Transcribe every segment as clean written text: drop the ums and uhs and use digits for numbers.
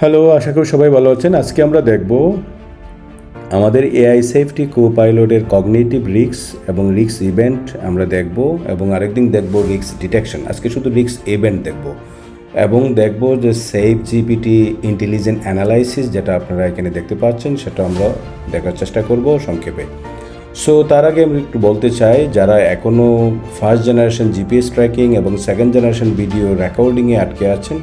Hello, আশা করি সবাই ভালো আছেন। আজকে আমরা দেখব আমাদের এআই সেফটি কো-পাইলটের কগনিটিভ রিস্ক এবং রিস্ক ইভেন্ট আমরা দেখব, এবং আরেকদিন দেখব রিস্ক ডিটেকশন। আজকে শুধু রিস্ক ইভেন্ট দেখব এবং দেখব যে সেফ জিপিটি ইন্টেলিজেন্ট অ্যানালাইসিস, যেটা আপনারা এখানে দেখতে পাচ্ছেন, সেটা আমরা দেখার চেষ্টা করব সংক্ষেপে। সো তার আগে আমি একটু বলতে চাই, যারা এখনও ফার্স্ট জেনারেশন জিপিএস ট্র্যাকিং এবং সেকেন্ড জেনারেশন ভিডিও রেকর্ডিংয়ে আটকে আছেন,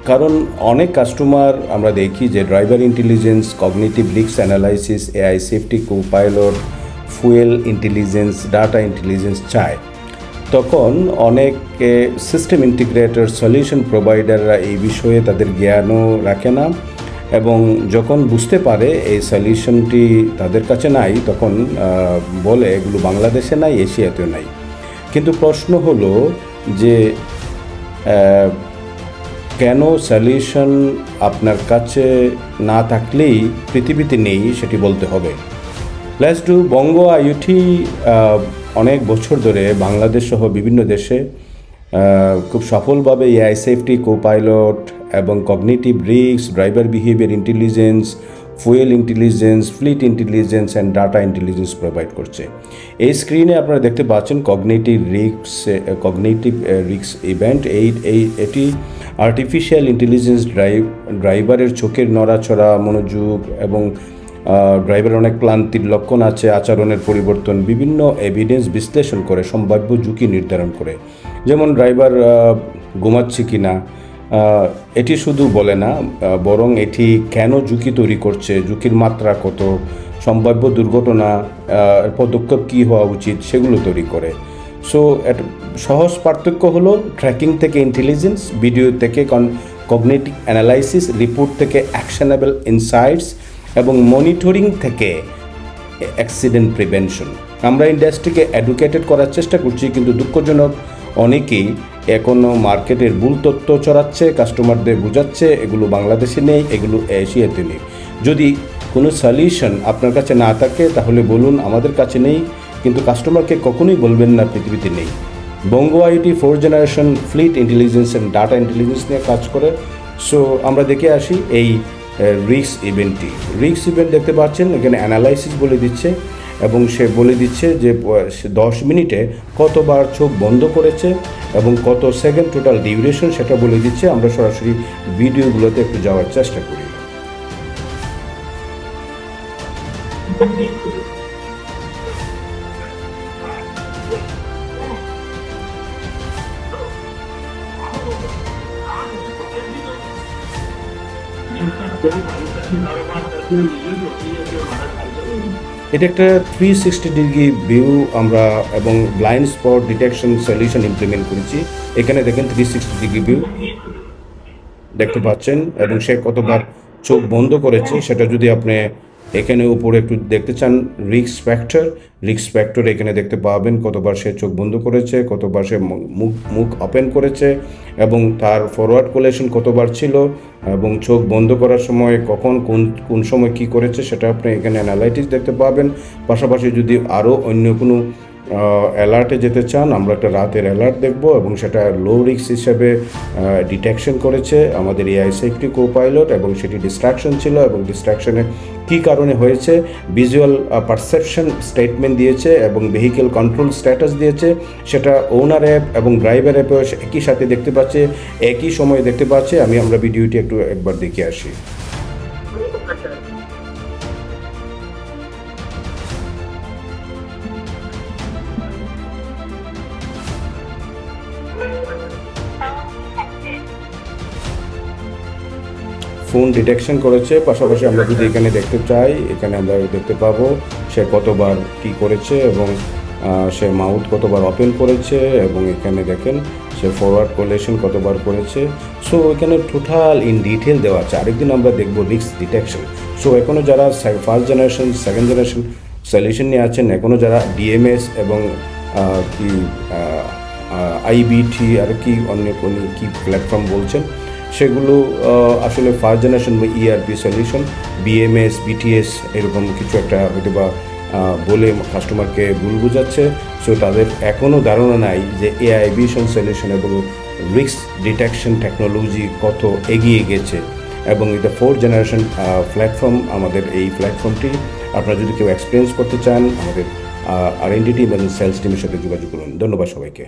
কারণ অনেক কাস্টমার আমরা দেখি যে driver intelligence, cognitive risk analysis, AI safety co-pilot, fuel intelligence, data intelligence চায়। তখন অনেক সিস্টেম ইন্টিগ্রেটর, সলিউশন প্রোভাইডাররা এই বিষয়ে তাদের জ্ঞানও রাখে না, এবং যখন বুঝতে পারে এই সলিউশনটি তাদের কাছে নাই, তখন বলে এগুলো বাংলাদেশে নাই, এশিয়াতেও নাই। কিন্তু প্রশ্ন হলো যে কেন সলিউশন আপনার কাছে না থাকলেই পৃথিবীতে নেই সেটি বলতে হবে। লেটস ডু বঙ্গ আইওটি অনেক বছর ধরে বাংলাদেশ সহ বিভিন্ন দেশে খুব সফলভাবে এআই সেফটি কো-পাইলট এবং cognitive risk, driver behaviour intelligence, fuel intelligence, fleet intelligence and data intelligence provide করছে। এই স্ক্রিনে আপনারা দেখতে পাচ্ছেন কগনিটিভ রিস্ক ইভেন্ট। এটি আর্টিফিশিয়াল ইন্টেলিজেন্স ড্রাইভারের চোখের নড়াচড়া, মনোযোগ এবং ড্রাইভারের অনেক ক্লান্তির লক্ষণ আছে, আচরণের পরিবর্তন, বিভিন্ন এভিডেন্স বিশ্লেষণ করে সম্ভাব্য ঝুঁকি নির্ধারণ করে। যেমন ড্রাইভার ঘুমাচ্ছে কি না, এটি শুধু বলে না, বরং এটি কেন ঝুঁকি তৈরি করছে, ঝুঁকির মাত্রা কত, সম্ভাব্য দুর্ঘটনা, পদক্ষেপ কী হওয়া উচিত, সেগুলো তৈরি করে। সো সহজ পার্থক্য হলো ট্র্যাকিং থেকে ইন্টেলিজেন্স, ভিডিও থেকে কগনিটিভ অ্যানালাইসিস, রিপোর্ট থেকে অ্যাকশনেবল ইনসাইটস এবং মনিটরিং থেকে অ্যাক্সিডেন্ট প্রিভেনশন। আমরা ইন্ডাস্ট্রিকে এডুকেটেড করার চেষ্টা করছি, কিন্তু দুঃখজনক অনেকেই এখনও মার্কেটের ভুল তথ্য ছড়াচ্ছে, কাস্টমারদের বোঝাচ্ছে এগুলো বাংলাদেশে নেই, এগুলো এশিয়াতে নেই। যদি কোনো সলিউশন আপনার কাছে না থাকে তাহলে বলুন আমাদের কাছে নেই, কিন্তু কাস্টমারকে কখনোই বলবেন না পৃথিবীতে নেই। Banga IoT fourth generation fleet intelligence and data intelligence নিয়ে কাজ করে। সো আমরা দেখে আসি এই রিস্ক ইভেন্টটি। রিস্ক ইভেন্ট দেখতে পাচ্ছেন এখানে অ্যানালাইসিস বলে দিচ্ছে, এবং সে বলে দিচ্ছে যে 10 মিনিটে কতবার চোখ বন্ধ করেছে এবং কত সেকেন্ড টোটাল ডিউরেশন, সেটা বলে দিচ্ছে। আমরা সরাসরি ভিডিওগুলোতে একটু যাওয়ার চেষ্টা করি। এটা একটা 360 ডিগ্রি ভিউ আমরা এবং blind spot detection solution implement করেছি। এখানে দেখেন 360 ডিগ্রি ভিউ দেখতে পাচ্ছেন, এবং সে কতবার চোখ বন্ধ করেছে সেটা যদি আপনি এখানে উপরে একটু দেখতে চান, রিস্ক ফ্যাক্টর এখানে দেখতে পাবেন কতবার সে চোখ বন্ধ করেছে, কতবার সে মুখ ওপেন করেছে, এবং তার ফরওয়ার্ড কোলেশন কতবার ছিল, এবং চোখ বন্ধ করার সময় কোন সময় কি করেছে সেটা আপনি এখানে অ্যানালাইটিস দেখতে পাবেন। পাশাপাশি যদি আরও অন্য কোনো অ্যালার্টে যেতে চান, আমরা একটা রাতের অ্যালার্ট দেখব, এবং সেটা লো রিস্ক হিসেবে ডিটেকশন করেছে আমাদের এআই সেফটি কো-পাইলট, এবং সেটি ডিস্ট্রাকশন ছিল, এবং ডিস্ট্রাকশনে কী কারণে হয়েছে ভিজুয়াল পারসেপশন স্টেটমেন্ট দিয়েছে, এবং ভেহিকেল কন্ট্রোল স্ট্যাটাস দিয়েছে। সেটা ওনার অ্যাপ এবং ড্রাইভার অ্যাপেও একই সাথে দেখতে পাচ্ছে, একই সময়ে দেখতে পাচ্ছে। আমরা ভিডিওটি একবার দেখে আসি। ফোন ডিটেকশন করেছে, পাশাপাশি আমরা যদি এখানে দেখতে চাই, এখানে আমরা দেখতে পাবো সে কতবার কি করেছে, এবং সে মাউথ কতবার ওপেন করেছে, এবং এখানে দেখেন সে ফরওয়ার্ড কোলেশন কতবার করেছে। সো এখানে টোটাল ইন ডিটেল দেওয়া আছে। আরেকদিন আমরা দেখবো রিস্ক ডিটেকশন। সো এখনও যারা first generation, second generation solution নিয়ে আছেন, এখনও যারা ডিএমএস এবং আইবিটি আর কি অন্য কোনো কি প্ল্যাটফর্ম বলছেন, সেগুলো আসলে ফার্স্ট জেনারেশন বা ইআরপি সলিউশন, বিএমএস, বিটিএস এরকম কিছু একটা হয়তো বা বলে কাস্টমারকে ভুল বোঝাচ্ছে। সো তাদের এখনও ধারণা নাই যে এআই ভিশন সলিউশন এবং রিস্ক ডিটেকশন টেকনোলজি কত এগিয়ে গেছে, এবং এটা 4th জেনারেশন প্ল্যাটফর্ম। আমাদের এই প্ল্যাটফর্মটি আপনারা যদি কেউ এক্সপিরিয়েন্স করতে চান, আমাদের R&D টিম এবং সেলস টিমের সাথে যোগাযোগ করুন। ধন্যবাদ সবাইকে।